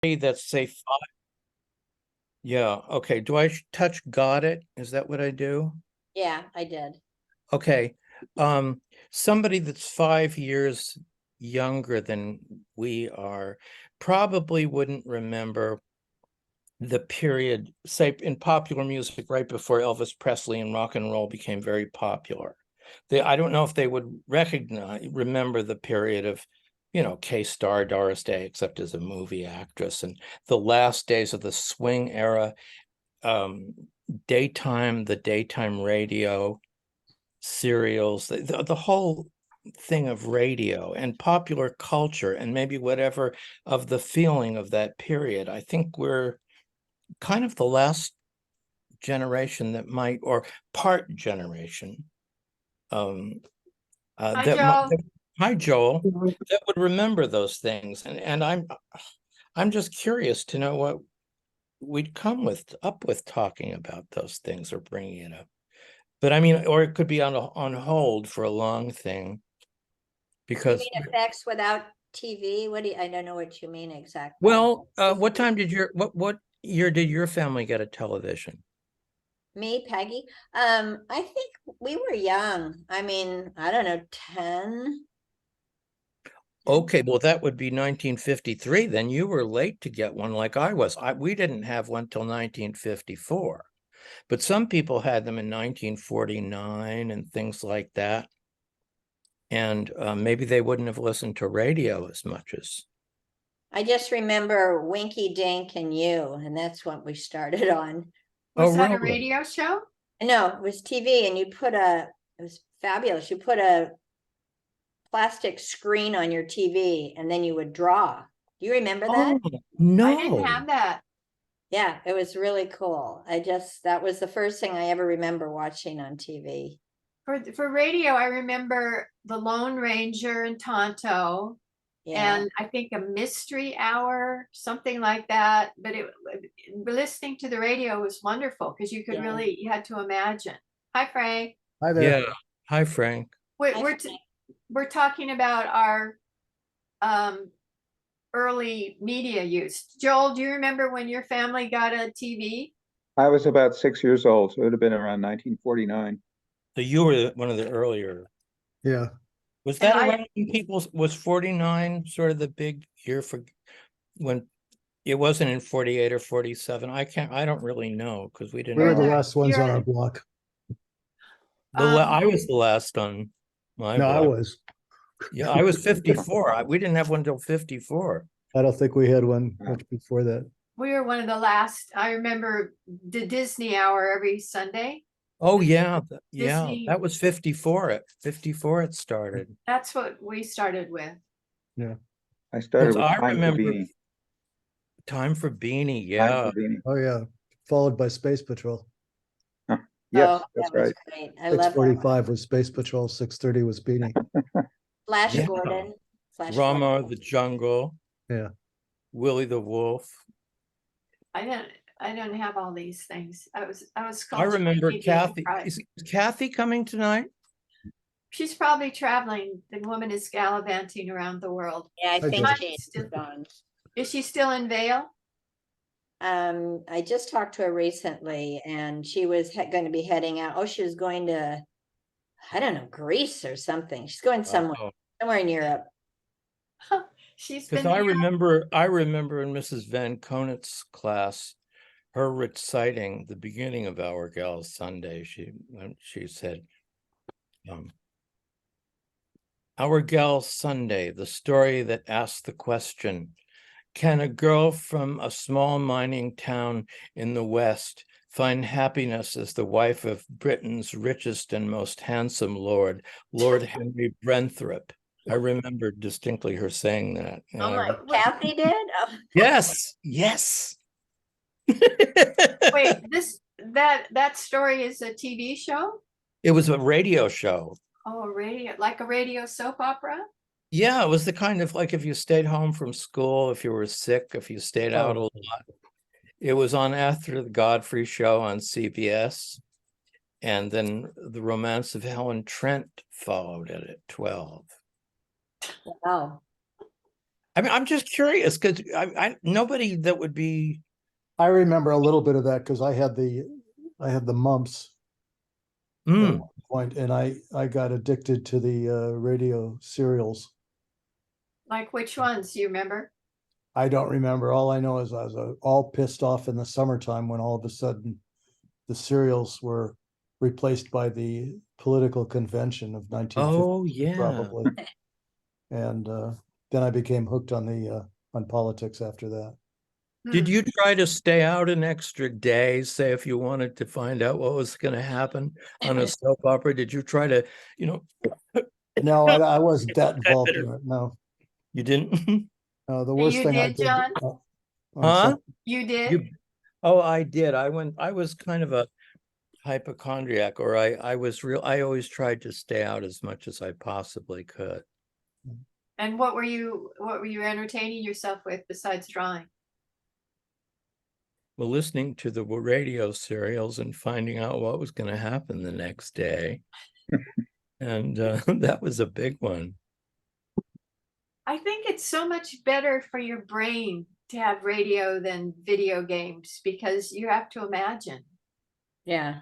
That's say five. Yeah, okay. Do I touch got it? Is that what I do? Yeah, I did. Okay. Somebody that's 5 years younger than we are probably wouldn't remember the period, say in popular music, right before Elvis Presley and rock and roll became very popular. I don't know if they would remember the period of, K-Star, Doris Day, except as a movie actress, and the last days of the swing era, the daytime radio serials, the whole thing of radio and popular culture, and maybe whatever of the feeling of that period. I think we're kind of the last generation that might, or part generation, Hi, that might, Joel. hi Joel, that would remember those things. And I'm just curious to know what we'd come up with talking about those things or bringing it up. But I mean, or it could be on hold for a long thing, You because mean effects without TV? I don't know what you mean exactly. well, what year did your family get a television? Me, Peggy. I think we were young. I mean, I don't know, 10. Okay, well, that would be 1953. Then you were late to get one like I was. We didn't have one till 1954, but some people had them in 1949 and things like that. And maybe they wouldn't have listened to radio as much as. I just remember Winky Dink and You, and that's what we started on. Was Oh, that a really? radio show? No, it was TV, and it was fabulous. You put a plastic screen on your TV, and then you would draw. Do you remember that? Oh, no. I didn't have that. Yeah, it was really cool. That was the first thing I ever remember watching on TV. For radio, I remember the Lone Ranger and Tonto, Yeah. and I think a mystery hour, something like that. But listening to the radio was wonderful because you could Yeah. you had to imagine. Hi, Frank. Hi there. Yeah. Hi, Frank. We're talking about our early media use. Joel, do you remember when your family got a TV? I was about 6 years old, so it would have been around 1949. So you were one of the earlier. Yeah. Was And that around when was 49 sort of the big year for when it wasn't in 48 or 47? I don't really know because we We didn't were the have. last ones on our block. I was the last on my No, I block. was. Yeah, I was 54. We didn't have one until 54. I don't think we had one much before that. we were one of the last. I remember the Disney Hour every Sunday. Oh yeah, yeah. Disney. That was 54. At 54 it started. That's what we started with. Yeah. I started with I Time for remember Beanie. Time for Beanie, Time yeah. for Beanie. Oh, yeah. Followed by Space Patrol. Yes, Oh, that's that was right. great. I love that. 6:45 was Space Patrol, 6:30 was Beanie. Flash Yeah. Gordon. Flash Rama Gordon. the Jungle, Yeah. Willie the Wolf. I didn't have all these things. I was I remember cultured Kathy. right. Is Kathy coming tonight? She's probably traveling. The woman is gallivanting around the world. Yeah, I Hi, think Joel. she's gone. Is she still in Vail? I just talked to her recently, and she was going to be heading out. Oh, she was going to, I don't know, Greece or something. She's going somewhere in Europe. She's Because been I here. remember in Mrs. Van Konitz's class, her reciting the beginning of Our Gals Sunday. She said, Our Gals Sunday, the story that asked the question, can a girl from a small mining town in the West find happiness as the wife of Britain's richest and most handsome lord, Lord Henry Brenthrop? I remember distinctly her saying that. Oh my, Kathy did? Oh. Yes, yes. Wait, that story is a TV show? It was a radio show. Oh, like a radio soap opera? Yeah, it was the kind of like if you stayed home from school, if you were sick, if you stayed out a lot. It was on after the Godfrey show on CBS. And then The Romance of Helen Trent followed it at 12. Wow. I mean, I'm just curious because nobody that would be. I remember a little bit of that because I had the mumps at Mm. one point, and I got addicted to the radio serials. Like which ones? Do you remember? I don't remember. All I know is I was all pissed off in the summertime when all of a sudden the serials were replaced by the political convention of 1950, Oh yeah. probably. And then I became hooked on politics after that. Did Hmm. you try to stay out an extra day, say if you wanted to find out what was going to happen on a soap opera? Did you try to, you know, No, I wasn't that involved in it. No, you didn't? no. The worst You thing I did, did. John? I'm Huh? sorry. You did? You, oh, I did. I was kind of a hypochondriac, or I always tried to stay out as much as I possibly could. And what were you entertaining yourself with besides drawing? Well, listening to the radio serials and finding out what was going to happen the next day. And that was a big one. I think it's so much better for your brain to have radio than video games because you have to imagine. Yeah.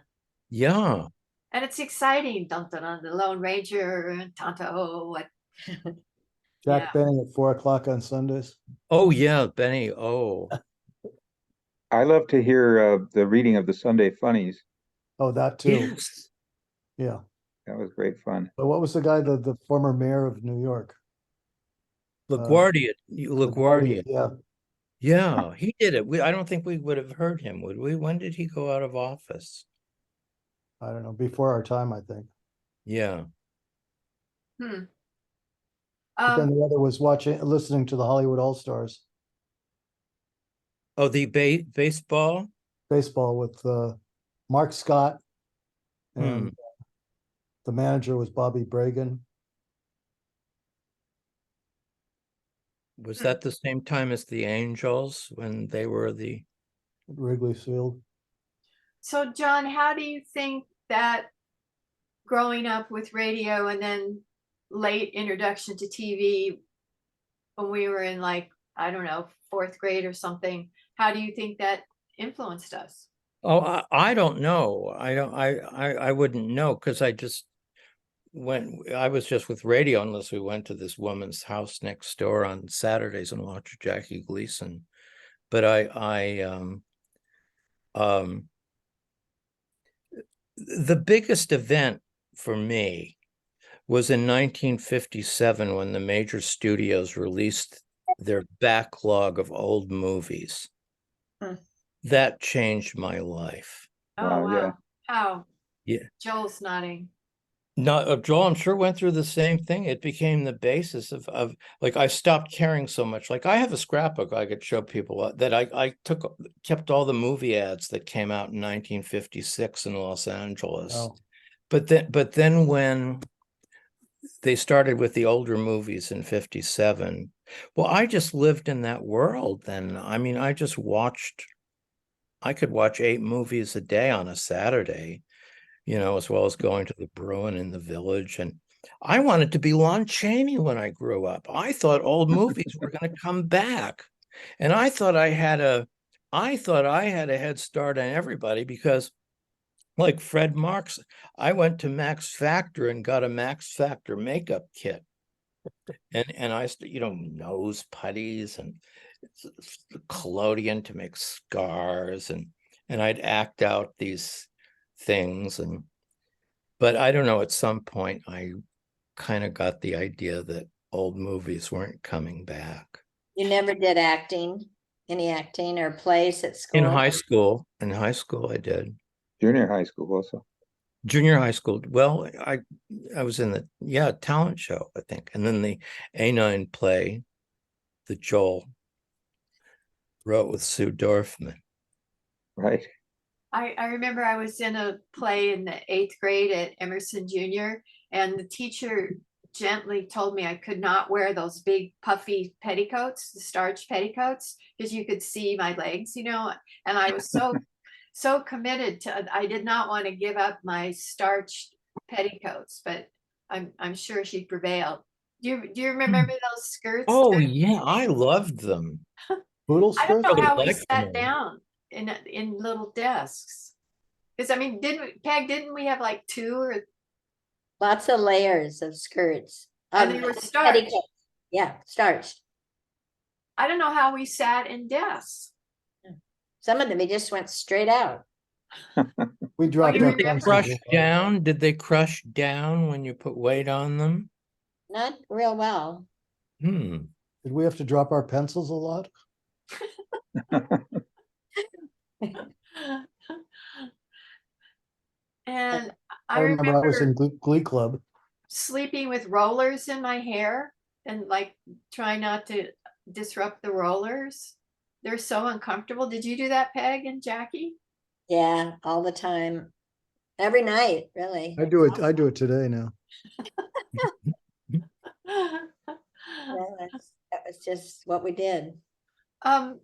Yeah. And it's exciting. Dun, dun, dun, the Lone Ranger, Tonto, what? Jack Yeah. Benny at 4 o'clock on Sundays. Oh yeah, Benny. Oh. I love to hear the reading of the Sunday funnies. Oh, that too. Yes. Yeah. That was great fun. But what was the guy, the former mayor of New York? LaGuardia. LaGuardia, LaGuardia. yeah. Yeah, he did it. I don't think we would have heard him, would we? When did he go out of office? I don't know, before our time, I think. Yeah. Hmm. But then the other was listening to the Hollywood All-Stars Oh, the baseball? baseball with Mark Scott, Hmm. and the manager was Bobby Bragan. Was that the same time as the Angels when they were the At Wrigley Field. So, John, how do you think that growing up with radio and then late introduction to TV when we were in, like, I don't know, fourth grade or something, how do you think that influenced us? Oh, I don't know. I wouldn't know because I was just with radio unless we went to this woman's house next door on Saturdays and watched Jackie Gleason. But the biggest event for me was in 1957 when the major studios released their backlog of old movies. Hmm. That changed my life. Oh, Wow, wow. yeah. How? Yeah. Joel's nodding. No, Joel, I'm sure went through the same thing. It became the basis of like I stopped caring so much. Like I have a scrapbook I could show people that I kept all the movie ads that came out in 1956 in Los Angeles. Oh, But then when they started with the older movies in 57, well, I just lived in that world then. I mean, I could watch 8 movies a day on a Saturday, as well as going to the Bruin in the Village. And I wanted to be Lon Chaney when I grew up. I thought old movies were going to come back. And I thought I had a head start on everybody because like Fred Marks, I went to Max Factor and got a Max Factor makeup kit. And I, nose putties and collodion to make scars, and I'd act out these things. But I don't know, at some point I kind of got the idea that old movies weren't coming back. You never did any acting or plays at school? In high school I did. Junior high school also. Junior high school. Well, I was in the talent show, I think. And then the A9 play that Joel wrote with Sue Dorfman. Right. I remember I was in a play in the 8th grade at Emerson Junior, and the teacher gently told me I could not wear those big puffy petticoats, the starch petticoats, because you could see my legs, and I was so committed to, I did not want to give up my starched petticoats, but I'm sure she prevailed. Do you remember those skirts? Oh, yeah, I loved them. Poodle I don't skirts? know Really how we liked them sat all. down in little desks. Because I mean, didn't we have like two or Lots of layers of skirts. and of they were starched? petticoats. Yeah, starched. I don't know how we sat in desks. Some of them, they just went straight out. We dropped you our Did they remember? pencils. crush down? Did they crush down when you put weight on them? Not real well. Hmm. Did we have to drop our pencils a lot? And I I remember I was in remember Glee Club. sleeping with rollers in my hair and like trying not to disrupt the rollers. They're so uncomfortable. Did you do that, Peg and Jackie? Yeah, all the time. Every night, really. I do it today now. Yeah, that was just what we did. Um,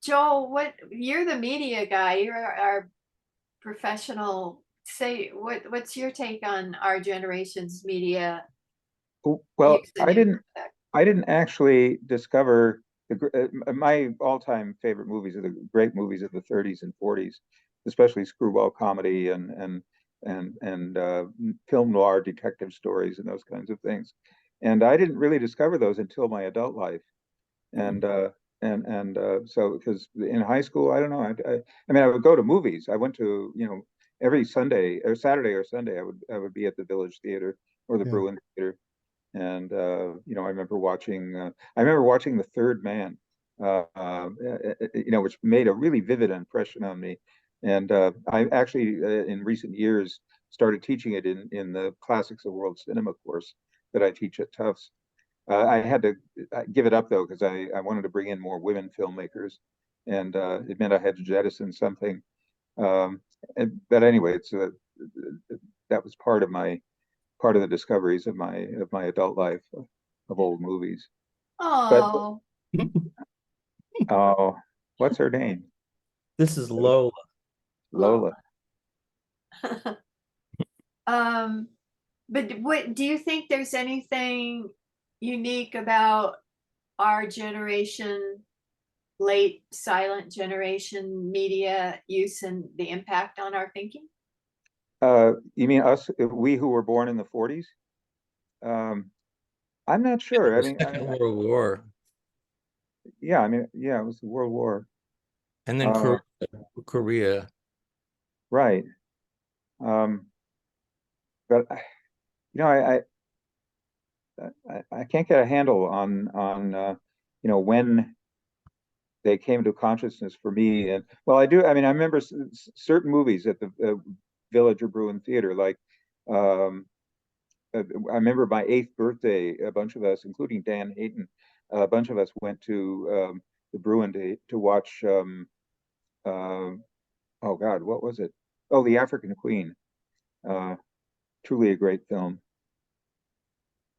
Joel, you're the media guy, you're our professional. Say what's your take on our generation's media Well, use and impact? I didn't actually discover my all-time favorite movies are the great movies of the 30s and 40s, especially screwball comedy and film noir detective stories and those kinds of things. And I didn't really discover those until my adult life. And so because in high school, I don't know, I mean, I would go to movies. I went to, every Sunday or Saturday or Sunday, I would be at the Village Theater or the Yeah. Bruin Theater. And I remember watching The Third Man, which made a really vivid impression on me. And I actually, in recent years, started teaching it in the Classics of World Cinema course that I teach at Tufts. I had to give it up though because I wanted to bring in more women filmmakers, and it meant I had to jettison something. But anyway, that was part of the discoveries of my adult life of old movies. But Oh, oh, what's her name? This is Lola. Lola. um, but what do you think there's anything unique about our generation, late silent generation media use and the impact on our thinking? You mean us, we who were born in the 40s? I'm not sure. I The mean, Second World War, yeah, I mean, yeah, it was the World War. and then Korea. Right. Um, but I can't get a handle on when they came to consciousness for me. And well, I do. I mean, I remember certain movies at the Village or Bruin Theater. Like, I remember my 8th birthday. A bunch of us, including Dan Hayton, a bunch of us went to the Bruin to watch. Uh, oh God, what was it? Oh, The African Queen. Uh, Truly a great film.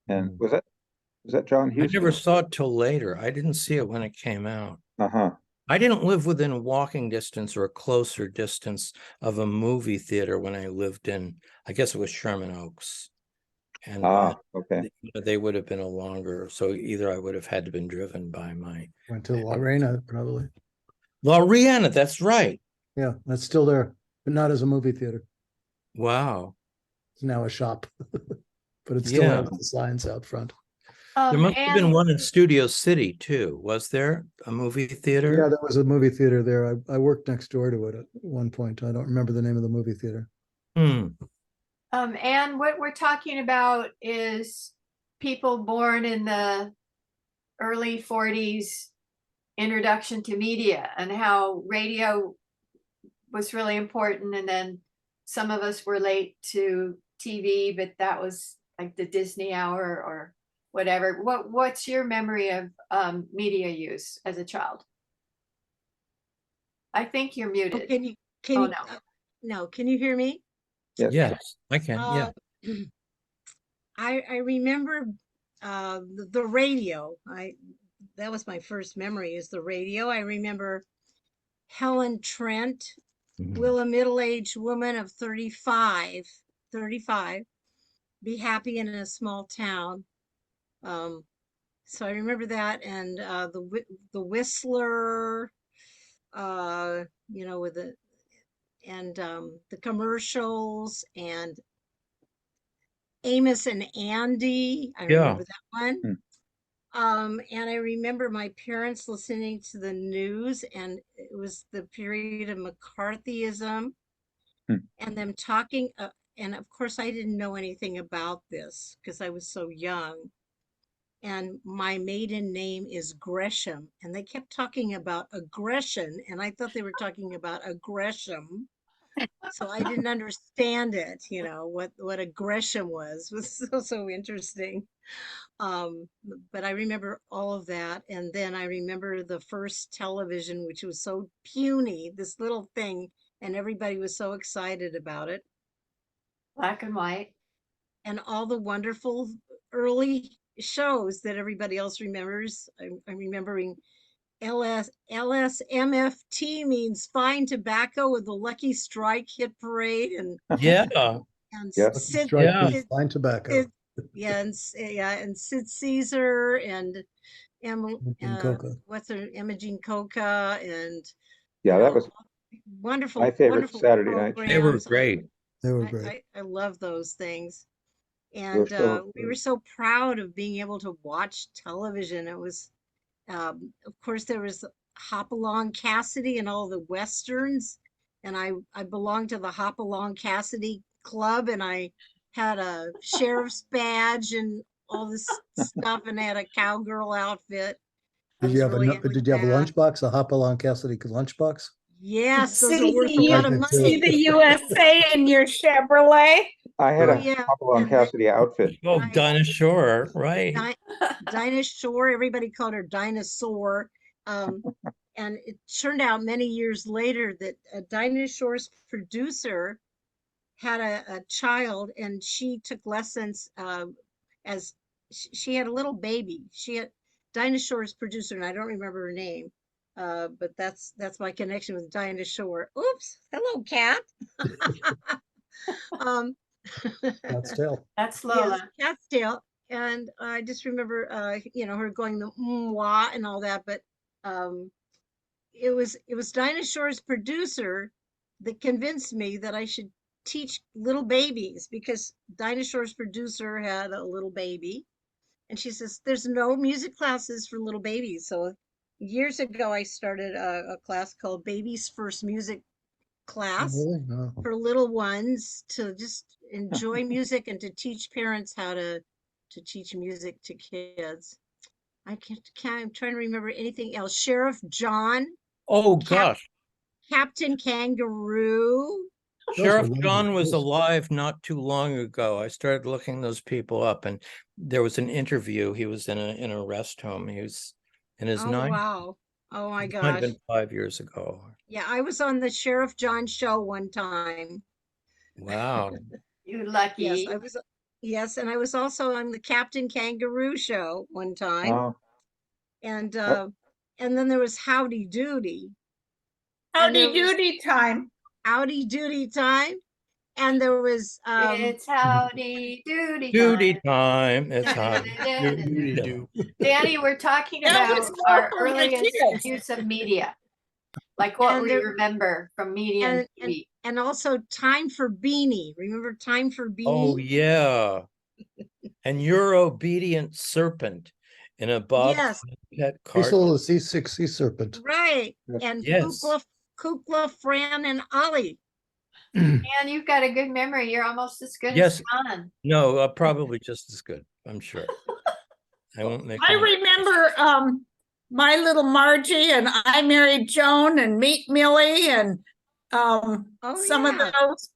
And was that John I Huston? never saw it till later. I didn't see it when it came out. Uh-huh. I didn't live within walking distance or a closer distance of a movie theater when I lived in, I guess it was Sherman Oaks. And Okay. they would have been a longer, so either I would have had to been driven by my Went to Lorena, probably. Loriana, that's right. Yeah, that's still there, but not as a movie theater. Wow. It's now a shop, but it still Yeah. has the signs out front. There must have been And one in Studio City too. Was there a movie Yeah, theater? there was a movie theater there. I worked next door to it at one point. I don't remember the name of the movie theater. and what we're talking about is people born in the early 40s, introduction to media and how radio was really important. And then some of us were late to TV, but that was like the Disney hour or whatever. What's your memory of media use as a child? I think you're Oh, muted. can Oh, you, no. no, can you hear me? Yes. Yes, I can. Yeah. I remember the radio. That was my first memory is the radio. I remember Helen Trent, Mhm. will a middle-aged woman of 35 be happy in a small town? So I remember that, and the Whistler, with the commercials, and Amos and Andy. I Yeah. remember that one. Hmm. And I remember my parents listening to the news, and it was the period of McCarthyism, Hmm. and them talking. And of course, I didn't know anything about this because I was so young. And my maiden name is Gresham, and they kept talking about aggression, and I thought they were talking about aggression. So I didn't understand it, what aggression was so interesting. Um, but I remember all of that. And then I remember the first television, which was so puny, this little thing, and everybody was so excited about it. Black and white. And all the wonderful early shows that everybody else remembers. I'm remembering LSMFT means fine tobacco with the Lucky Strike hit parade, and Yeah. Yes. Lucky Sid, Strike Yeah. means fine tobacco. Sid, yeah, and Sid Caesar, and Imogen Coca. what's her Imogene Coca, and Yeah, that was wonderful, my favorite wonderful Saturday night show. They were programs. great. They were I, great. I love those things. We're And still, we were so proud of being able to watch television. It was, of course, there was Hopalong Cassidy and all the westerns, and I belonged to the Hopalong Cassidy Club, and I had a sheriff's badge and all this stuff, and I had a cowgirl outfit. I Did you was have really into did you have a that. lunchbox, a Hopalong Cassidy lunchbox? Yes, those are See worth the a I lot U- of did see too. money. the USA in your Chevrolet. I had Oh a yeah, Hopalong and the Cassidy outfit. Oh, right. Dinah Shore, right. Dinah Shore, everybody called her Dinosaur. Um, and it turned out many years later that Dinah Shore's producer had a child, and she took lessons as she had a little baby. She had Dinah Shore's producer, and I don't remember her name. But that's my connection with Dinah Shore. Oops, hello, cat. um, Cat's tail. That's Yes, Lola. cat's tail. And I just remember, her going the wah and all that. But um, it was Dinah Shore's producer that convinced me that I should teach little babies, because Dinah Shore's producer had a little baby, and she says there's no music classes for little babies. So years ago, I started a class called Baby's First Music Oh, Class really? No. for little ones to just enjoy music, and to teach parents how to teach music to kids. I can't I'm trying to remember anything else. Sheriff John, Oh, Cap, gosh. Captain Kangaroo. Those were Sheriff wonderful. John was alive not too long ago. I started looking those people up, and there was an interview. He was in a rest home. He was in his Oh nine, wow. Oh my it might have gosh. been 5 years ago. Yeah, I was on the Sheriff John show one time. Wow. You Yes, lucky. yes, and I was also on the Captain Kangaroo show one time. Oh, And oh, then there was Howdy Doody. And there Howdy was doody time. Howdy Doody time. And there was It's howdy doody Duty time. time. It's hot. Doody do. Danny, we're talking That was about more our for the earliest kids. use of media, like what and we there remember from media and and TV. and also Time for Beanie. Remember Time for Oh, Beanie? yeah. And Your Obedient Serpent in a Bob Yes, Pet Cecil cartoon. the Sea Serpent. right. yes. And Yes. Kukla, Fran, and Ollie. Man, you've got a good memory. You're almost as good Yes. as John. No, probably just as good, I'm sure. I won't make I any. remember My Little Margie and I Married Joan and Meet Millie and Oh, some of yeah. those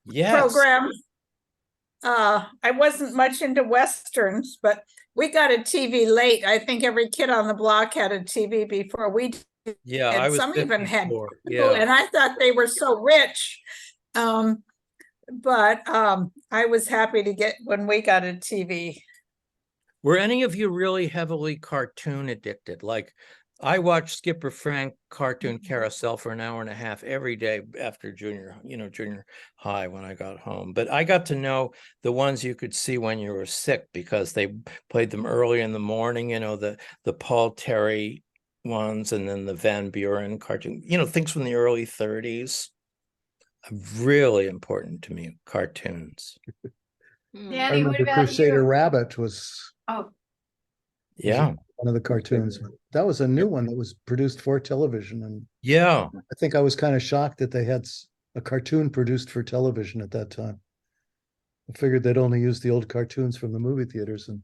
Yes. programs. I wasn't much into westerns, but we got a TV late. I think every kid on the block had a TV before we did. Yeah, I was Some even had 54. cable, Yeah. and I thought they were so rich. But I was happy to get when we got a TV. Were any of you really heavily cartoon addicted? Like I watched Skipper Frank cartoon carousel for an hour and a half every day after junior high when I got home. But I got to know the ones you could see when you were sick because they played them early in the morning, the Paul Terry ones and then the Van Buren cartoon, things from the early 30s. Really important to me, cartoons. Hmm. I Danny, what remember about Crusader you? Rabbit was Oh, Yeah. one of the cartoons. That was a new one that was produced for television, and Yeah. I think I was kind of shocked that they had a cartoon produced for television at that time. I figured they'd only use the old cartoons from the movie theaters, and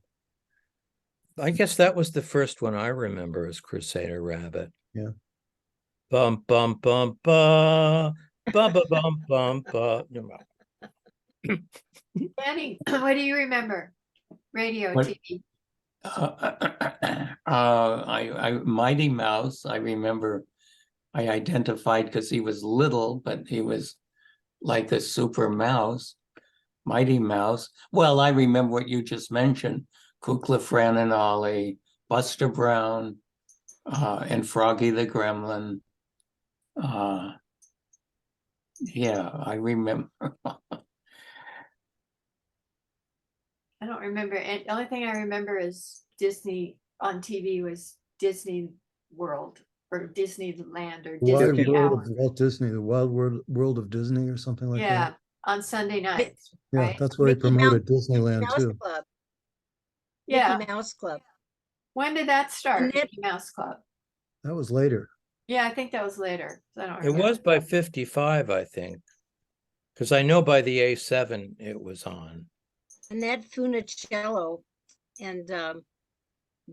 I guess that was the first one I remember as Crusader Rabbit. yeah. Bum bum bum ba bum bum bum bum ba. Danny, what do you remember? Radio, What- TV. Mighty Mouse, I remember I identified because he was little, but he was like a super mouse. Mighty Mouse. Well, I remember what you just mentioned, Kukla, Fran and Ollie, Buster Brown, and Froggy the Gremlin. Yeah, I remember. I don't remember. And the only thing I remember is Disney on TV was Disney World or Disneyland or Wild Disney World Hour. of Walt Disney, the Wild World of Disney, or something like Yeah, that. on Sunday nights, Yeah, right? that's where he Mickey Mouse- promoted Disneyland Mouse too. Club. Yeah. Mickey Mouse Club. When did that start? And that- Mickey Mouse Club. That was later. Yeah, I think that was later. I don't It remember. was by 55, I think. Because I know by the A7 it was on. Annette Funicello and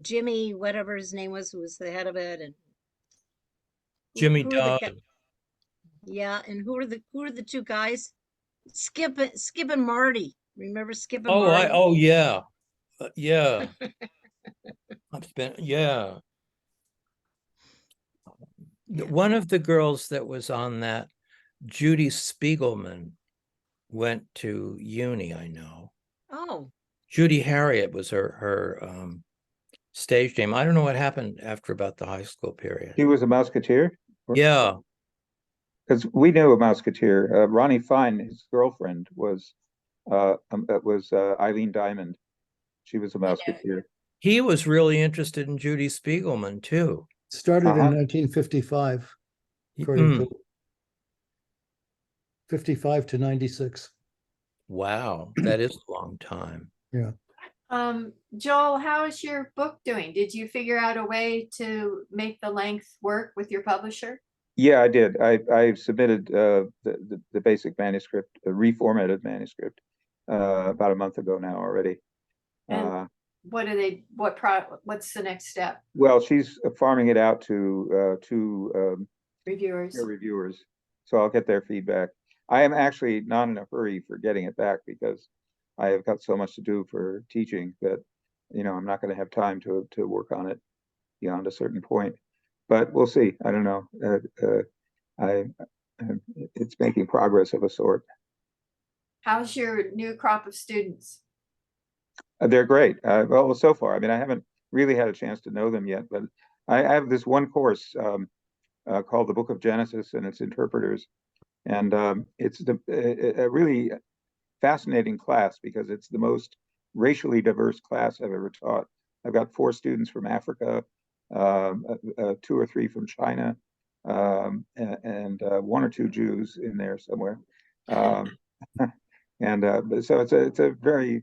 Jimmy, whatever his name was, who was the head of it, and Jimmy who were the Dodd. guy- yeah, and who are the two guys? Skip and Marty. Remember Skip and Oh, Marty? yeah. Yeah. Yeah. Yeah. One of the girls that was on that, Judy Spiegelman, went to uni, I know. Oh, Judy Harriet was her stage name. I don't know what happened after about the high school period. He was a Musketeer? Yeah. Because we knew a Musketeer. Ronnie Fine, his girlfriend, was Eileen Diamond. She was a Musketeer. He was really interested in Judy Spiegelman too. Started Uh-huh. in 1955, according to 55 to 96. Wow, that is a long time. Yeah. Joel, how is your book doing? Did you figure out a way to make the length work with your publisher? Yeah, I did. I submitted the basic manuscript, the reformatted manuscript, about a month ago now already. And what's the next step? Well, she's farming it out to Reviewers. peer reviewers, so I'll get their feedback. I am actually not in a hurry for getting it back because I have got so much to do for teaching that I'm not going to have time to work on it beyond a certain point. But we'll see. I don't know. It's making progress of a sort. How's your new crop of students? They're great. Well, so far, I mean, I haven't really had a chance to know them yet, but I have this one course called the Book of Genesis and its interpreters, and it's a really fascinating class because it's the most racially diverse class I've ever taught. I've got 4 students from Africa, 2 or 3 from China, and 1 or 2 Jews in there somewhere. And so it's a very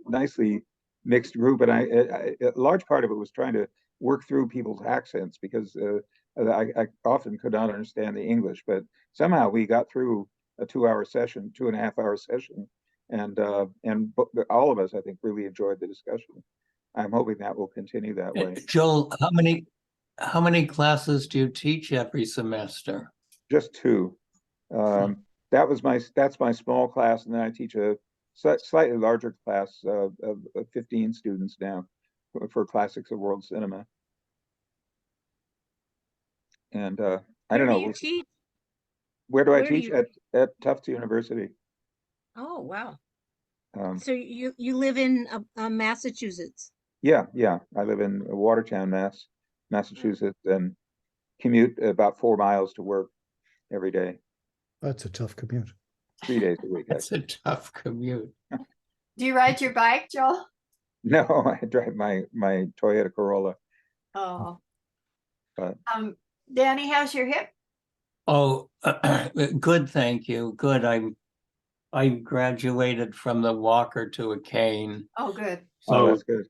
nicely mixed group, and a large part of it was trying to work through people's accents because I often could not understand the English, but somehow we got through a 2-hour session, 2.5-hour session, and all of us, I think, really enjoyed the discussion. I'm hoping that will continue that way. Joel, how many classes do you teach every semester? Just 2. That's my small class, and then I teach a slightly larger class of 15 students now for classics of world cinema. And I don't where do know, you teach? where do I where do teach? you- At Tufts University. Oh, wow. Um, So you live in Massachusetts. yeah, I live in Watertown, Mass. Massachusetts, and commute about 4 miles to work every day, That's a tough commute. 3 days a week. That's a tough commute. Do you ride your bike, Joel? No, I drive my Toyota Corolla. Oh. But Danny, how's your hip? Oh, good, thank you. Good. I graduated from the walker to a cane. Oh, good. oh, So, that's good.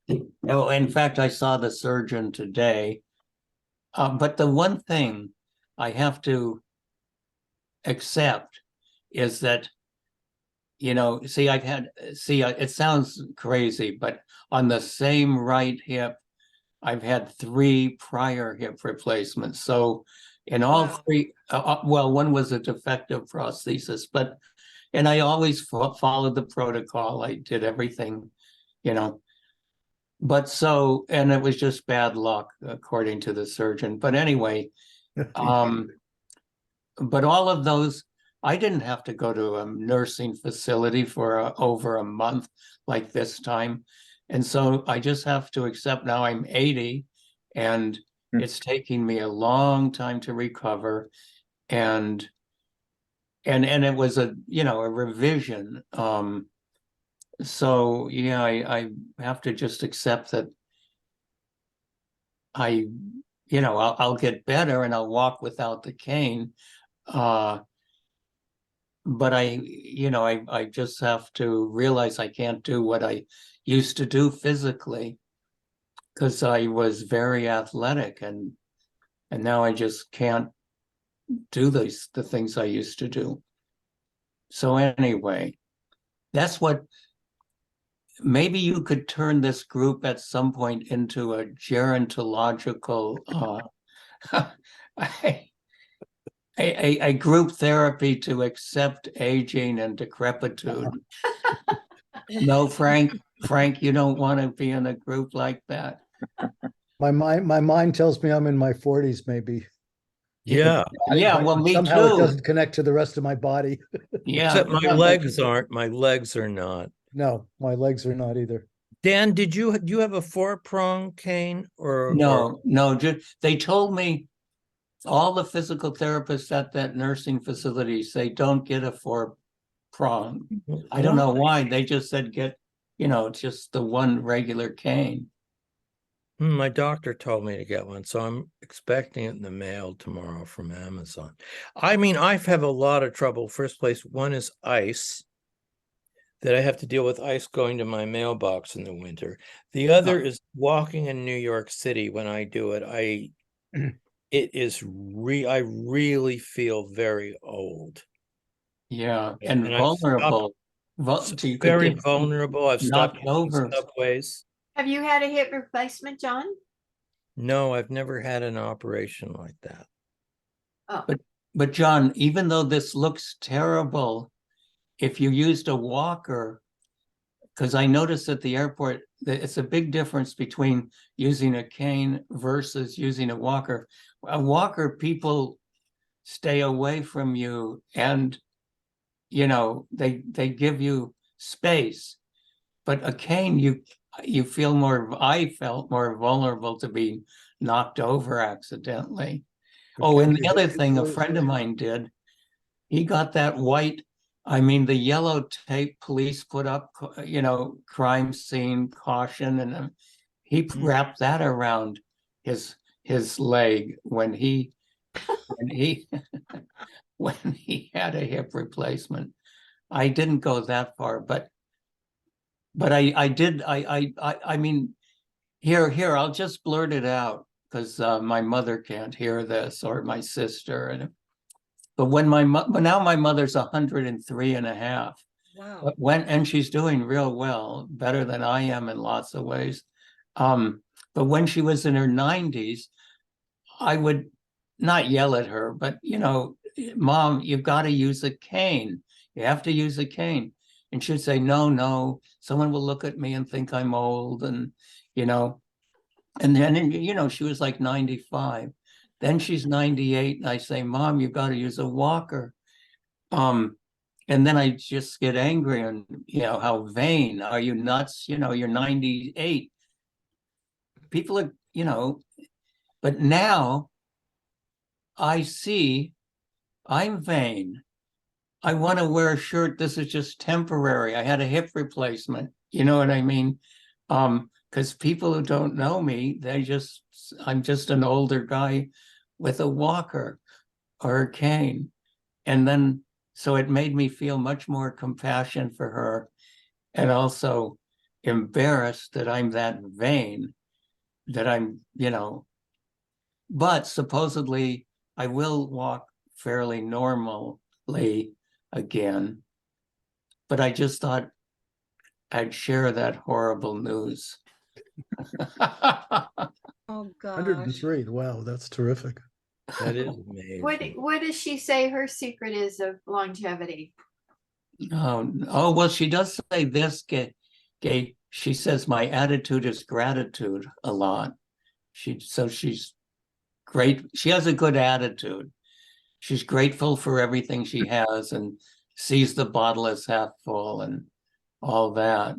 oh, in fact, I saw the surgeon today. But the one thing I have to accept is that, see, it sounds crazy, but on the same right hip, I've had 3 prior hip replacements. So in all Wow. 3, well, one was a defective prosthesis, and I always followed the protocol. I did everything, you know. But so, and it was just bad luck, according to the surgeon. But anyway, but all of those, I didn't have to go to a nursing facility for over a month like this time. And so I just have to accept now I'm 80 and it's taking me a long time to recover. And it was a revision. So yeah, I have to just accept that I'll get better and I'll walk without the cane. But I just have to realize I can't do what I used to do physically because I was very athletic and now I just can't do the things I used to do. So anyway, that's what maybe you could turn this group at some point into a gerontological a group therapy to accept aging and decrepitude. No, Frank, you don't want to be in a group like that. My mind tells me I'm in my 40s, maybe. Yeah, Yeah, well, me Somehow it too. doesn't connect to the rest of my body. Yeah. except my yeah, but- legs aren't. My legs are not. No, my legs are not either. Dan, do you have a 4-prong cane or No, just they told me all the physical therapists at that nursing facility say don't get a 4-prong. I don't know why. They just said get, just the one regular cane. My doctor told me to get one, so I'm expecting it in the mail tomorrow from Amazon. I mean, I have a lot of trouble. First place, one is ice, that I have to deal with ice going to my mailbox in the winter. The other is walking in New York City. When I do it, I really feel very old. Yeah, and I've vulnerable. You could very get vulnerable. I've stopped knocked over. subways. Have you had a hip replacement, John? No, I've never had an operation like that. Oh, But John, even though this looks terrible, if you used a walker, because I noticed at the airport that it's a big difference between using a cane versus using a walker. A walker, people stay away from you and they give you space. But a cane, I felt more vulnerable to being knocked over accidentally. Oh, and the other thing a friend of mine did, he got that the yellow tape police put up, crime scene caution, and he wrapped that around his leg when he when he had a hip replacement. I didn't go that far, but I did. I mean, here, I'll just blurt it out because my mother can't hear this or my sister. But now my mother's 103 and a half. Wow. And she's doing real well, better than I am in lots of ways. But when she was in her 90s, I would not yell at her, but Mom, you've got to use a cane. You have to use a cane. And she'd say, no, someone will look at me and think I'm old. And then, she was like 95. Then she's 98. And I say, Mom, you've got to use a walker. And then I just get angry and, how vain. Are you nuts? You're 98. People are, But now I see I'm vain. I want to wear a shirt. This is just temporary. I had a hip replacement. You know what I mean? Because people who don't know me, I'm just an older guy with a walker or a cane. And then, so it made me feel much more compassion for her and also embarrassed that I'm that vain, that I'm, but supposedly I will walk fairly normally again. But I just thought I'd share that horrible news. Oh, gosh. 103. Wow, that's terrific. That is amazing. What does she say her secret is of longevity? Oh, well, she does say this, Gay. She says my attitude is gratitude a lot. She's great. She has a good attitude. She's grateful for everything she has and sees the bottle as half full and all that.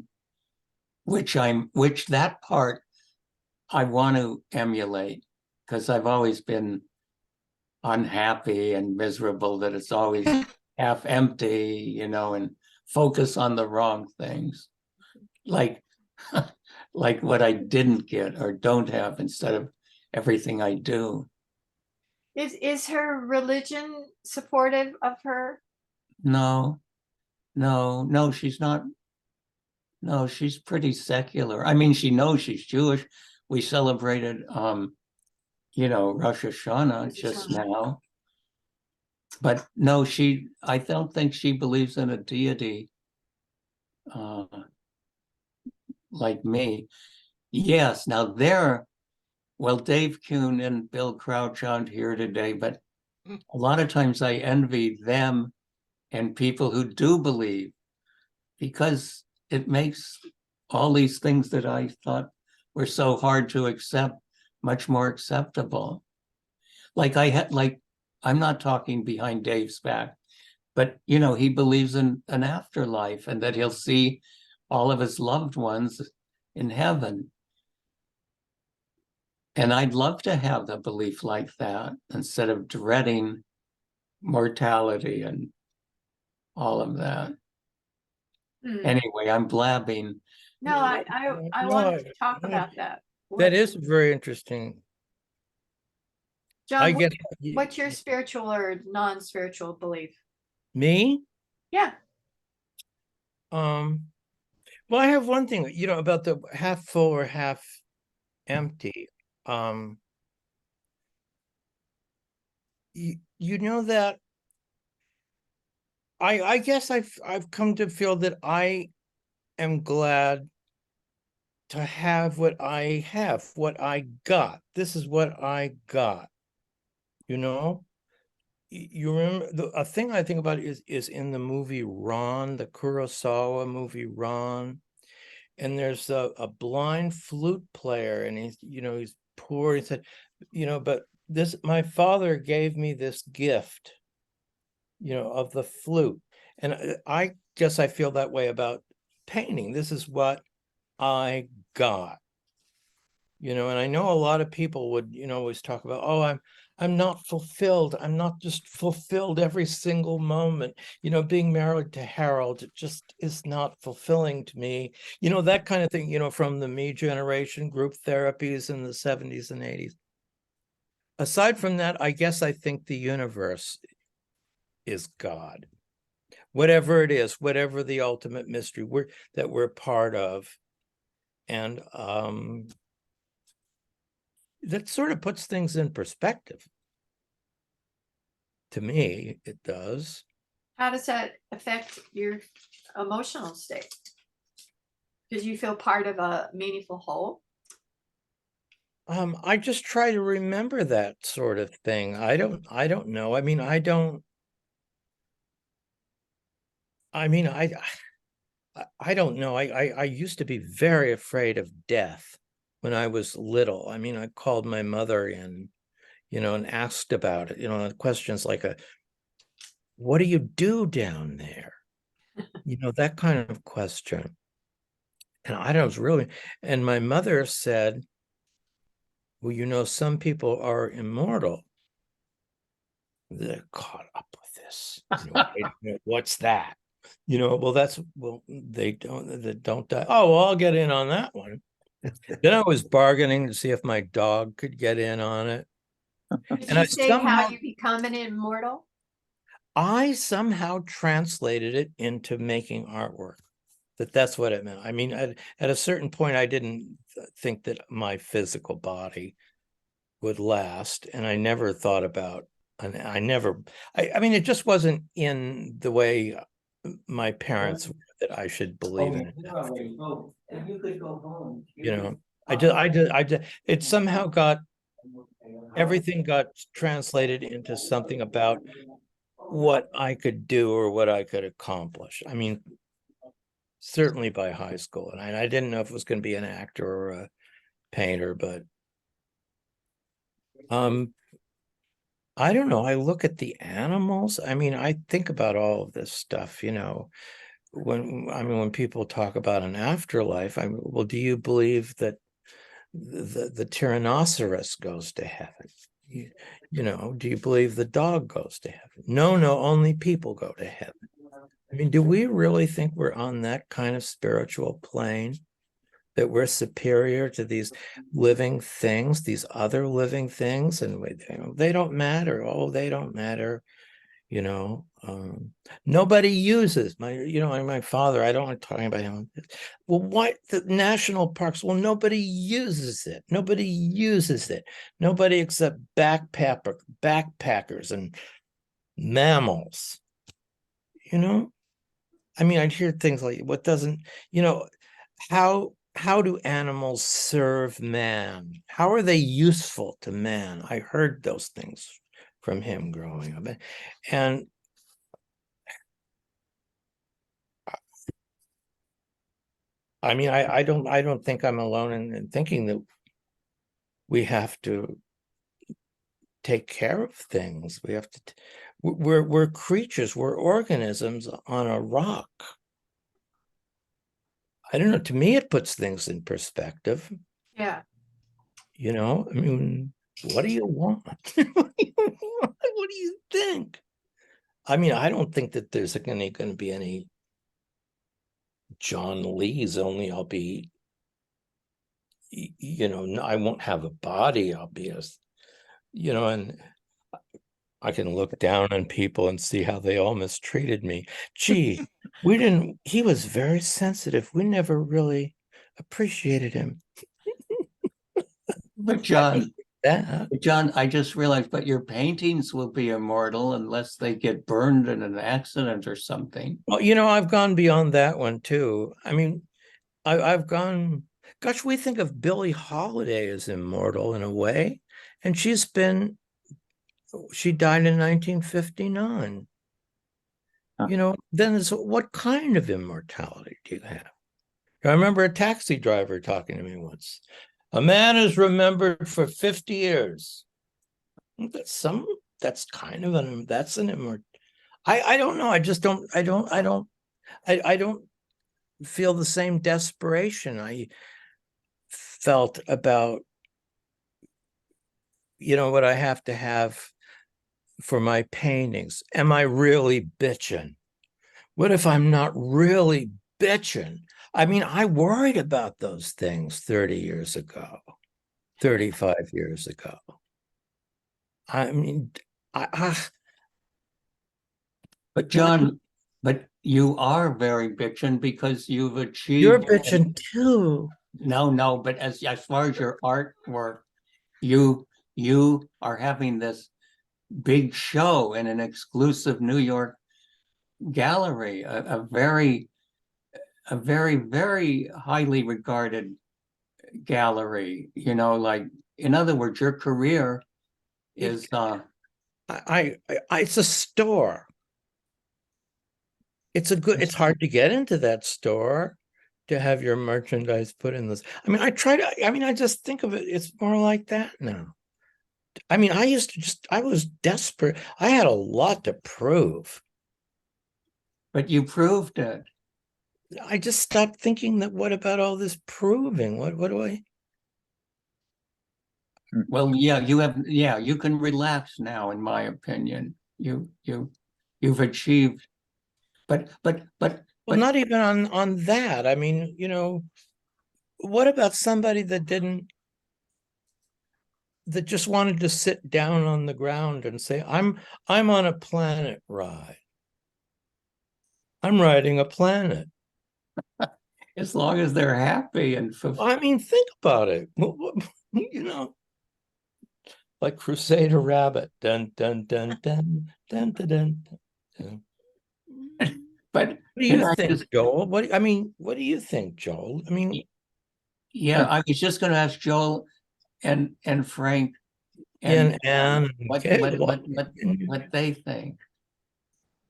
Which that part I want to emulate, because I've always been unhappy and miserable that it's always half empty, and focus on the wrong things. Like like what I didn't get or don't have instead of everything I do. Is her religion supportive of her? No, she's not. No, she's pretty secular. I mean, she knows she's Jewish. We celebrated Rosh Hashanah just now. But no, I don't think she believes in a deity like me. Yes, now well, Dave Kuhn and Bill Crouch aren't here today, but a lot of times I envy them and people who do believe, because it makes all these things that I thought were so hard to accept much more acceptable. I'm not talking behind Dave's back, but he believes in an afterlife and that he'll see all of his loved ones in heaven. And I'd love to have the belief like that instead of dreading mortality and all of that. Anyway, I'm blabbing. No, I No, wanted to talk no, about that. That is very interesting. John, I get what's your spiritual or non-spiritual belief? me. Yeah. Well, I have one thing, about the half full or half empty. You know that I guess I've come to feel that I am glad to have what I have, what I got. This is what I got. You remember a thing I think about is in the movie Ron, the Kurosawa movie Ron, and there's a blind flute player, and he's poor. He said, but my father gave me this gift, of the flute, and I guess I feel that way about painting. This is what I got. And I know a lot of people would, always talk about, oh, I'm not fulfilled. I'm not just fulfilled every single moment. Being married to Harold, it just is not fulfilling to me. That kind of thing, from the me generation group therapies in the 70s and 80s. Aside from that, I guess I think the universe is God. Whatever it is, whatever the ultimate mystery that we're part of. And that sort of puts things in perspective. To me, it does. How does that affect your emotional state? Because you feel part of a meaningful whole? I just try to remember that sort of thing. I don't know. I mean, I don't know. I used to be very afraid of death when I was little. I mean, I called my mother in, and asked about it, questions like what do you do down there? That kind of question. And I don't know, it was really, and my mother said, well, you know, some people are immortal. They're caught up with this. You know, wait a minute, what's that? You know, well, they don't die. Oh, well, I'll get in on that one. Then I was bargaining to see if my dog could get in on it. Did And you say how you become an immortal? I somehow translated it into making artwork. That's what it meant. I mean, at a certain point, I didn't think that my physical body would last, and I never thought about, and I mean, it just wasn't in the way my parents were, that I should believe in it. You could go home. You know, it somehow everything got translated into something about what I could do or what I could accomplish. I mean, certainly by high school, and I didn't know if it was going to be an actor or a painter, but I don't know. I look at the animals. I mean, I think about all of this stuff, you know, when people talk about an afterlife, well, do you believe that the tyrannosaurus goes to heaven? You know, do you believe the dog goes to heaven? No, only people go to heaven. I mean, do we really think we're on that kind of spiritual plane? That we're superior to these living things, these other living things, and they don't matter. Oh, they don't matter. You know, nobody uses my father. I don't like talking about him. Well, what the national parks? Well, nobody uses it. Nobody uses it. Nobody except backpackers and mammals. You know, I mean, I'd hear things like, what doesn't, you know, how do animals serve man? How are they useful to man? I heard those things from him growing up. And I mean, I don't think I'm alone in thinking that we have to take care of things. We have to, we're creatures, we're organisms on a rock. I don't know, to me, it puts things in perspective. Yeah. You know, I mean, what do you want? What do you want? What do you think? I mean, I don't think that there's going to be any John Lees, only I'll be, you know, I won't have a body. I'll be you know, and I can look down on people and see how they all mistreated me. Gee, he was very sensitive. We never really appreciated him. But John, That. John, I just realized, but your paintings will be immortal unless they get burned in an accident or something. Well, you know, I've gone beyond that one too. I mean, I've gone, gosh, we think of Billie Holiday as immortal in a way, and she died in 1959. Huh. You know, then what kind of immortality do you have? I remember a taxi driver talking to me once. A man is remembered for 50 years. That's kind of that's an immortal. I don't know. I just don't, I don't feel the same desperation I felt about, you know, what I have to have for my paintings. Am I really bitching? What if I'm not really bitching? I mean, I worried about those things 30 years ago, 35 years ago. I mean, But John, but you are very bitchin' because you've achieved. You're bitching too. No, but as far as your artwork, you are having this big show in an exclusive New York gallery, a very, very highly regarded gallery. You know, like, in other words, your career is It's a store. It's hard to get into that store to have your merchandise put in this. I mean, I just think of it, it's more like that now. I mean, I was desperate. I had a lot to prove. But you proved it. I just stopped thinking that, what about all this proving? What do Well, yeah, you can relax now, in my opinion. You've achieved, but Well, not even on that. I mean, what about somebody that just wanted to sit down on the ground and say, I'm on a planet ride. I'm riding a planet. as long as they're happy and I mean, think about it. Like Crusader Rabbit. Dun dun dun dun dun dun dun. Dun. but What do can you I think, just, Joel? What do you think, Joel? I mean, yeah, I was just going to ask Joel and Frank and what okay, what they think.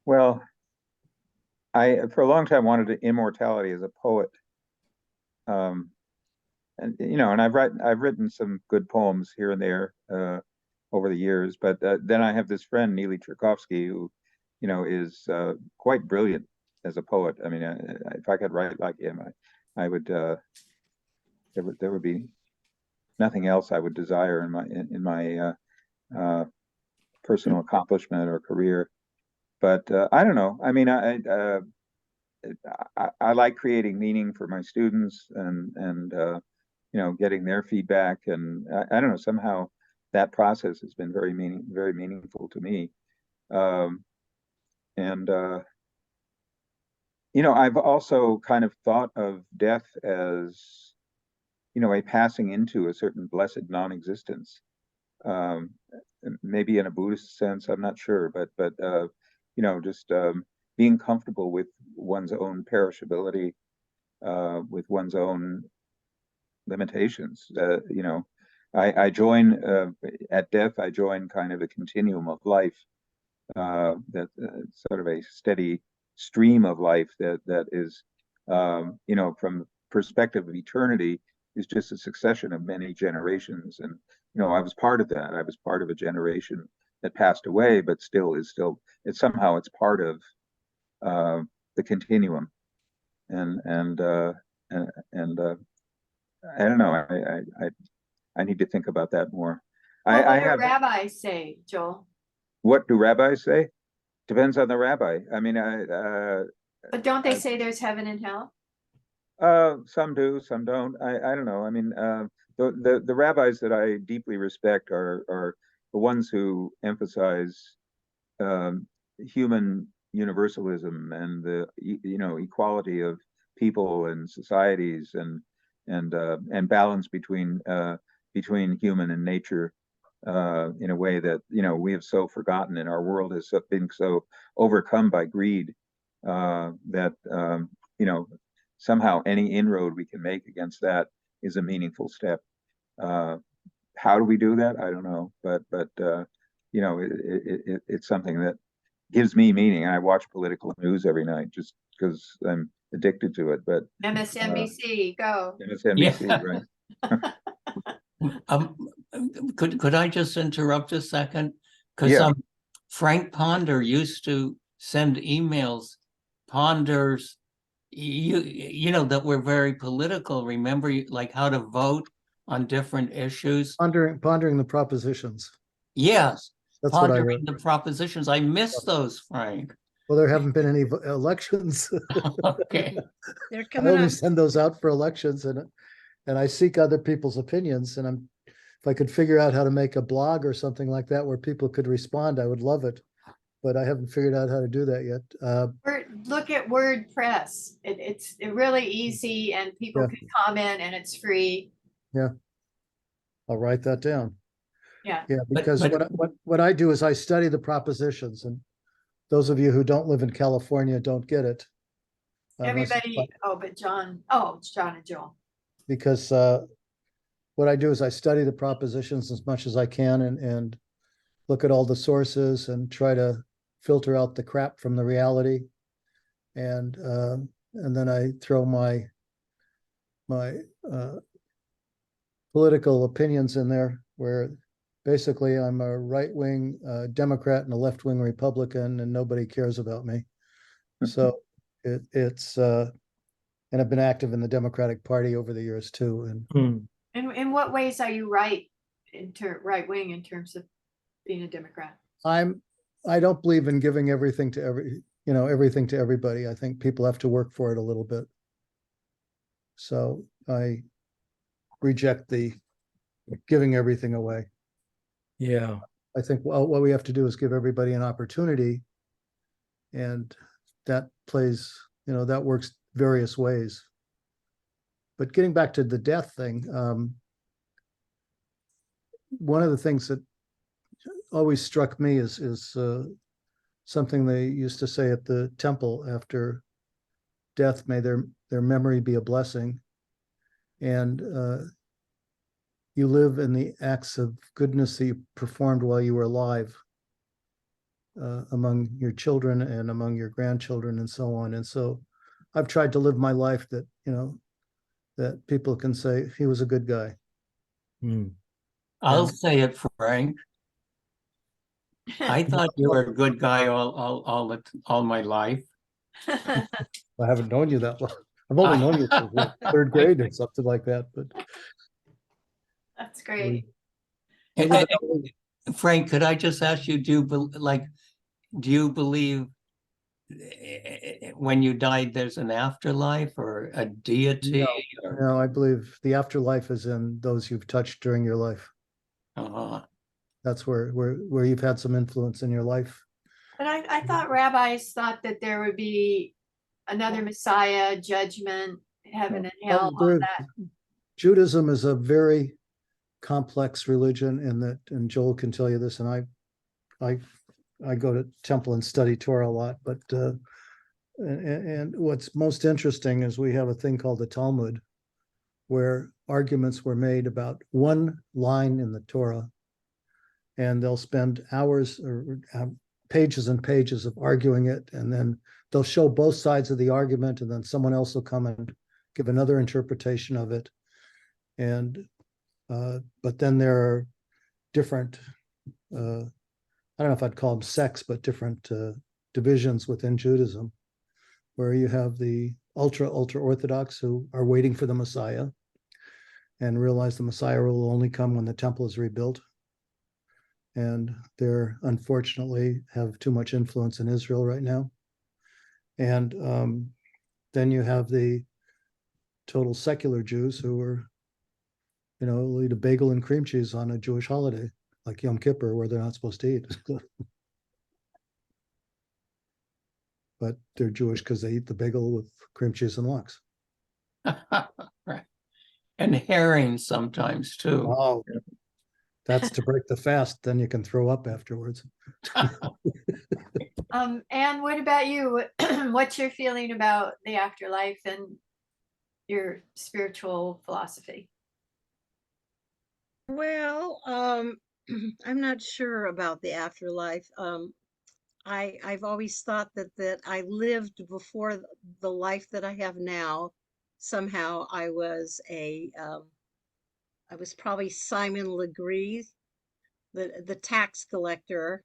Well, I for a long time wanted immortality as a poet. Um, and I've written some good poems here and there over the years, but then I have this friend Neely Tchaikovsky who, is quite brilliant as a poet. I mean, if I could write like him, I would. There would be nothing else I would desire in my personal accomplishment or career. But I don't know. I mean, I like creating meaning for my students and getting their feedback, and I don't know, somehow that process has been very meaningful to me. Um, and I've also kind of thought of death as a passing into a certain blessed non-existence. Um, Maybe in a Buddhist sense, I'm not sure, but just being comfortable with one's own perishability, with one's own limitations. I join at death. I join kind of a continuum of life, that sort of a steady stream of life that is, from perspective of eternity, is just a succession of many generations. And I was part of that. I was part of a generation that passed away, but it's somehow it's part of the continuum. And I don't know. I need to think about that more. What I would a have. rabbi say, Joel? What do rabbis say? Depends on the rabbi. I mean, But don't they say there's heaven and hell? some do, some don't. I don't know. I mean, the rabbis that I deeply respect are the ones who emphasize human universalism and the equality of people and societies and balance between human and nature, in a way that we have so forgotten, and our world has been so overcome by greed, that somehow any inroad we can make against that is a meaningful step. How do we do that? I don't know, but it's something that gives me meaning. I watch political news every night just because I'm addicted to it. But MSNBC, go. MSNBC, Yeah. right? Um, could I just interrupt a second? Because Yeah. Frank Ponder used to send emails, Ponder's, that were very political. Remember, like how to vote on different issues? Pondering the propositions. Yes, That's what I pondering wrote. the propositions. I miss those, Frank. Well, there haven't been any elections. Okay. They're I coming only up. send those out for elections, and I seek other people's opinions. And if I could figure out how to make a blog or something like that where people could respond, I would love it. But I haven't figured out how to do that yet. Look at WordPress. It's really easy and people Yeah. can comment and it's free. I'll write that down. Yeah. Yeah, because what I do is I study the propositions, and those of you who don't live in California don't get it. Everybody, but John, it's John and Joel. Because what I do is I study the propositions as much as I can and look at all the sources and try to filter out the crap from the reality. And then I throw my political opinions in there, where basically I'm a right-wing Democrat and a left-wing Republican, and nobody cares about me. So it's and I've been active in the Democratic Party over the years too. And Hmm. In what ways are you right right wing in terms of being a Democrat. I don't believe in giving everything to everything to everybody. I think people have to work for it a little bit. So I reject the giving everything away. Yeah. I think what we have to do is give everybody an opportunity, and that that works various ways. But getting back to the death thing, one of the things that always struck me is something they used to say at the temple after death: may their memory be a blessing. And you live in the acts of goodness that you performed while you were alive, among your children and among your grandchildren and so on. And so I've tried to live my life that, that people can say he was a good guy. Hmm. I'll And- say it, Frank. I thought you were a good guy all my life. I haven't known you that long. I've only known you since like third grade or something like that, but That's great. we And- live and- Frank, could I just ask you, do you believe when you died, there's an afterlife or a deity? No, I believe the afterlife is in those you've touched during your life. Uh-huh. That's where you've had some influence in your life. But I thought rabbis thought that there would be another Messiah, judgment, heaven and hell, all that. Judaism is a very complex religion in that, and Joel can tell you this, and I go to temple and study Torah a lot, but and what's most interesting is we have a thing called the Talmud, where arguments were made about one line in the Torah, and they'll spend hours or pages and pages of arguing it, and then they'll show both sides of the argument, and then someone else will come and give another interpretation of it. And but then there are different, I don't know if I'd call them sects, but different divisions within Judaism, where you have the ultra Orthodox who are waiting for the Messiah and realize the Messiah will only come when the temple is rebuilt. And they're unfortunately have too much influence in Israel right now. And then you have the total secular Jews who are, eat a bagel and cream cheese on a Jewish holiday, like Yom Kippur, where they're not supposed to eat. But they're Jewish because they eat the bagel with cream cheese and lox. Right. And herring sometimes too. Oh, that's to break the fast. Then you can throw up afterwards. And what about you? What's your feeling about the afterlife and your spiritual philosophy? Well, I'm not sure about the afterlife. I've always thought that I lived before the life that I have now. Somehow I was I was probably Simon Legree, the tax collector.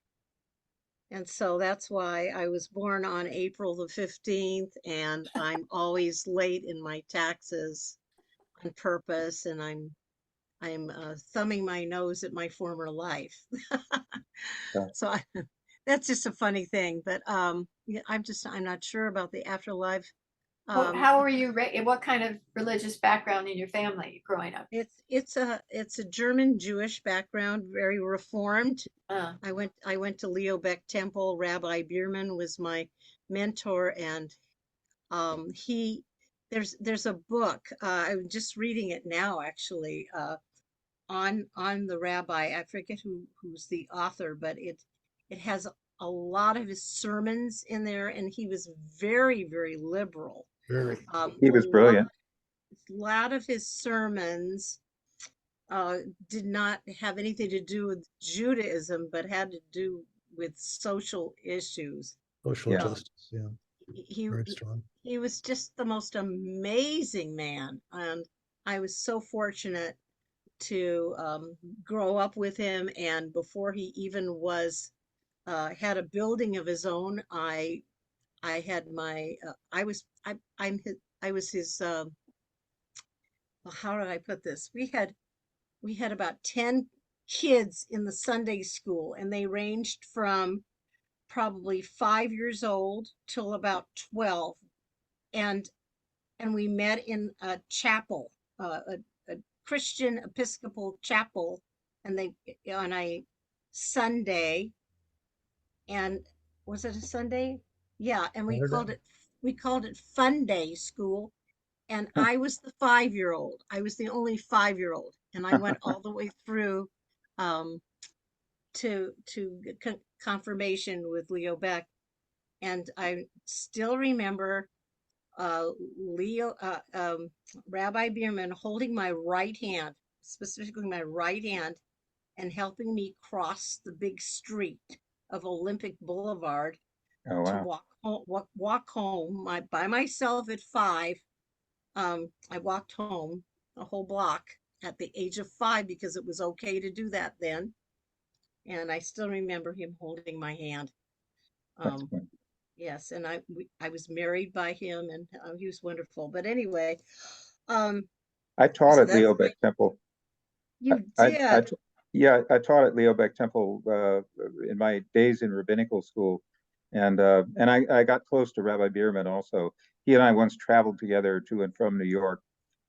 And so that's why I was born on April the 15th, and I'm always late in my taxes on purpose, and I'm thumbing my nose at my former life. So that's just a funny thing, but yeah, I'm not sure about the afterlife. How were you what kind of religious background in your family growing up? It's a German Jewish background, very reformed. Uh, I went to Leo Beck Temple. Rabbi Bierman was my mentor, and he there's a book. I'm just reading it now, actually, on the rabbi. I forget who's the author, but it has a lot of his sermons in there, and he was very, very liberal. Very. He was brilliant. A lot of his sermons did not have anything to do with Judaism, but had to do with social issues. Social Yeah. justice, yeah, He very strong. he was just the most amazing man, and I was so fortunate to grow up with him. And before he even was had a building of his own, I had my I was his well, how did I put this? We had about 10 kids in the Sunday school, and they ranged from probably 5 years old till about 12. And we met in a chapel, a Christian Episcopal chapel, and they on a Sunday. And was it a Sunday? Yeah, and Saturday. we called it Fun Day School. And I was the 5 year old. I was the only 5 year old, and I went all the way through um, to confirmation with Leo Beck. And I still remember Leo Rabbi Bierman holding my right hand, specifically my right hand, and helping me cross the big street of Olympic Boulevard Oh, to wow. walk home by myself at 5. I walked home a whole block at the age of 5 because it was okay to do that then. And I still remember him holding my hand. That's Um, good. yes, and I was married by him, and he was wonderful. But anyway, um, I taught so at that's Leo my, Beck Temple. you I did. yeah, I taught at Leo Beck Temple in my days in rabbinical school, and I got close to Rabbi Bierman also. He and I once traveled together to and from New York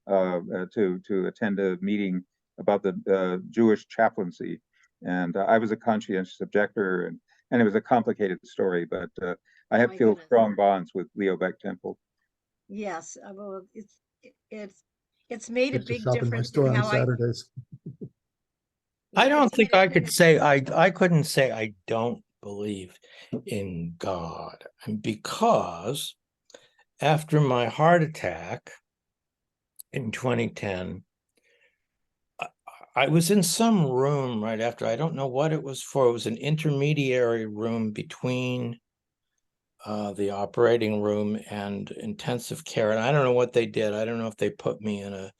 to attend a meeting about the Jewish chaplaincy, and I was a conscientious objector, and it was a complicated story, but I Oh have my feel goodness. strong bonds with Leo Beck Temple. Yes, well, it's it's made a Used to big shop in my difference in store on how I. Saturdays. I don't It's think made a I big. could say I couldn't say I don't believe in God. And because after my heart attack in 2010, I was in some room right after. I don't know what it was for. It was an intermediary room between the operating room and intensive care. And I don't know what they did. I don't know if they put me in a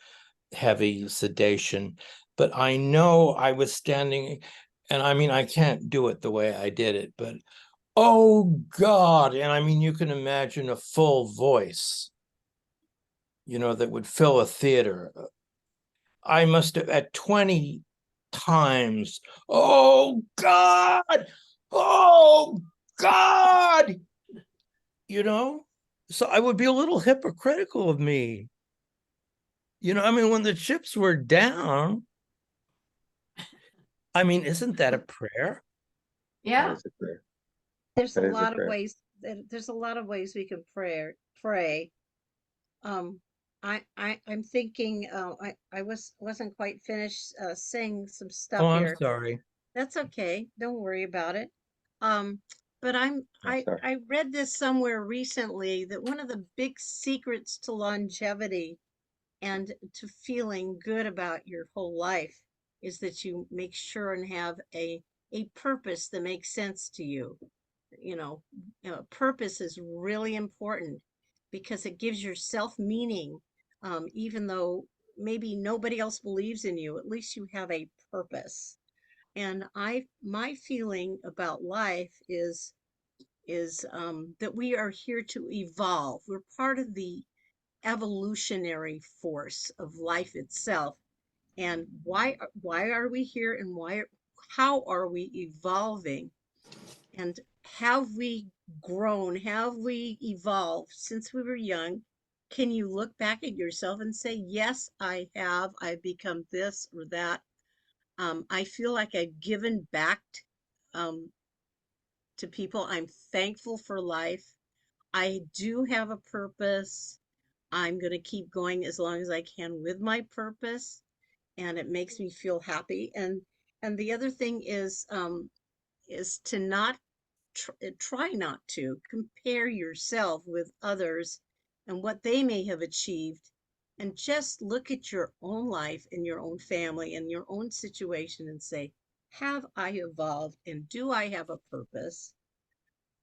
heavy sedation, but I know I was standing, and I mean, I can't do it the way I did it, but oh God. And I mean, you can imagine a full voice, that would fill a theater. I must have at 20 times, oh God, oh God, so I would be a little hypocritical of me. I mean, when the chips were down, I mean, isn't that a prayer? That Yeah. is a prayer. There's a That is a lot of prayer. ways. There's a lot of ways we can pray. Um, I'm thinking. I wasn't quite finished saying some Oh, stuff I'm here. sorry. That's okay. Don't worry about it. Um, but I'm sorry. I read this somewhere recently that one of the big secrets to longevity and to feeling good about your whole life is that you make sure and have a purpose that makes sense to you. You know, purpose is really important because it gives yourself meaning. Even though maybe nobody else believes in you, at least you have a purpose. And my feeling about life is that we are here to evolve. We're part of the evolutionary force of life itself. And why are we here, and how are we evolving, and have we grown, have we evolved since we were young? Can you look back at yourself and say, yes, I've become this or that? I feel like I've given back um, to people. I'm thankful for life. I do have a purpose. I'm going to keep going as long as I can with my purpose, and it makes me feel happy. And the other thing is to not try not to compare yourself with others and what they may have achieved, and just look at your own life and your own family and your own situation and say, have I evolved, and do I have a purpose?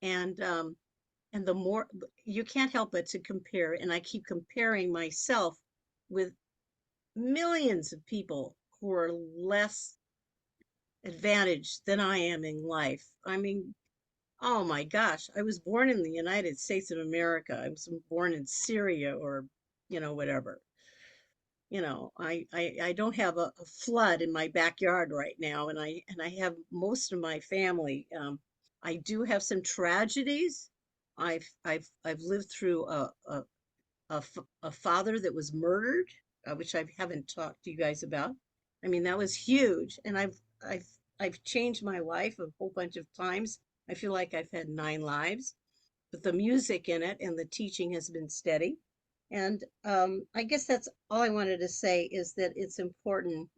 And the more, you can't help but to compare, and I keep comparing myself with millions of people who are less advantaged than I am in life. I mean, oh my gosh, I was born in the United States of America. I was born in Syria, or whatever. You know, I don't have a flood in my backyard right now, and I have most of my family. I do have some tragedies. I've lived through a father that was murdered, which I haven't talked to you guys about. I mean, that was huge, and I've I've changed my life a whole bunch of times. I feel like I've had 9 lives, but the music in it and the teaching has been steady. And I guess that's all I wanted to say, is that it's important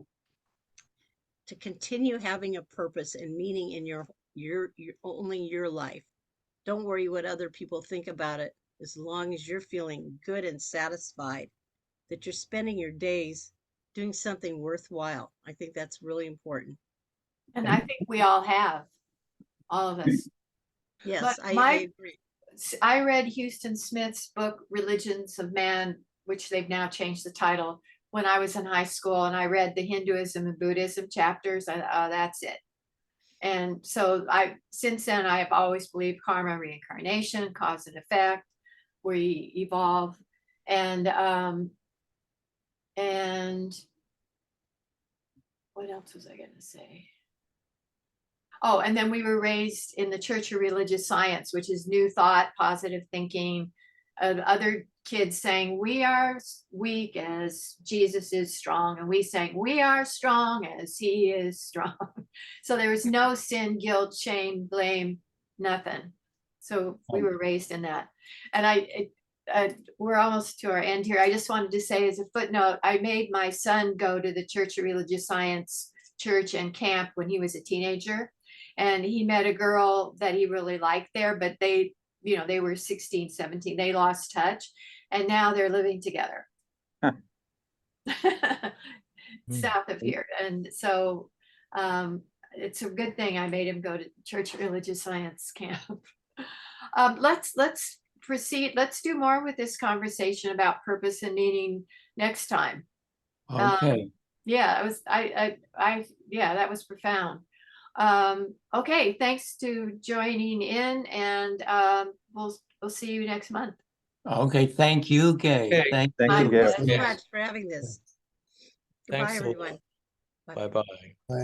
to continue having a purpose and meaning in your only your life. Don't worry what other people think about it, as long as you're feeling good and satisfied that you're spending your days doing something worthwhile. I think that's really important. And I think we all have, all of us. Yes, But I agree. I read Houston Smith's book, Religions of Man, which they've now changed the title, when I was in high school, and I read the Hinduism and Buddhism chapters. That's it. And so since then, I have always believed karma, reincarnation, cause and effect, we evolve. And what else was I going to say? Oh, and then we were raised in the Church of Religious Science, which is new thought, positive thinking, other kids saying we are weak as Jesus is strong, and we saying we are strong as he is strong. So there was no sin, guilt, shame, blame, nothing. So we were raised in that. And we're almost to our end here. I just wanted to say as a footnote, I made my son go to the Church of Religious Science church and camp when he was a teenager. And he met a girl that he really liked there, but they were 16, 17. They lost touch, and now they're living together. Huh. South of here. And so it's a good thing I made him go to Church of Religious Science camp. Let's proceed. Let's do more with this conversation about purpose and meaning next time. Okay. Yeah, it was yeah, that was profound. Okay, thanks to joining in, and we'll see you next month. Okay, thank you, Gay. Okay. Thank Thank My you, Gail. Thanks so Yes. much for having this. Goodbye, Thanks a lot. everyone. Bye-bye.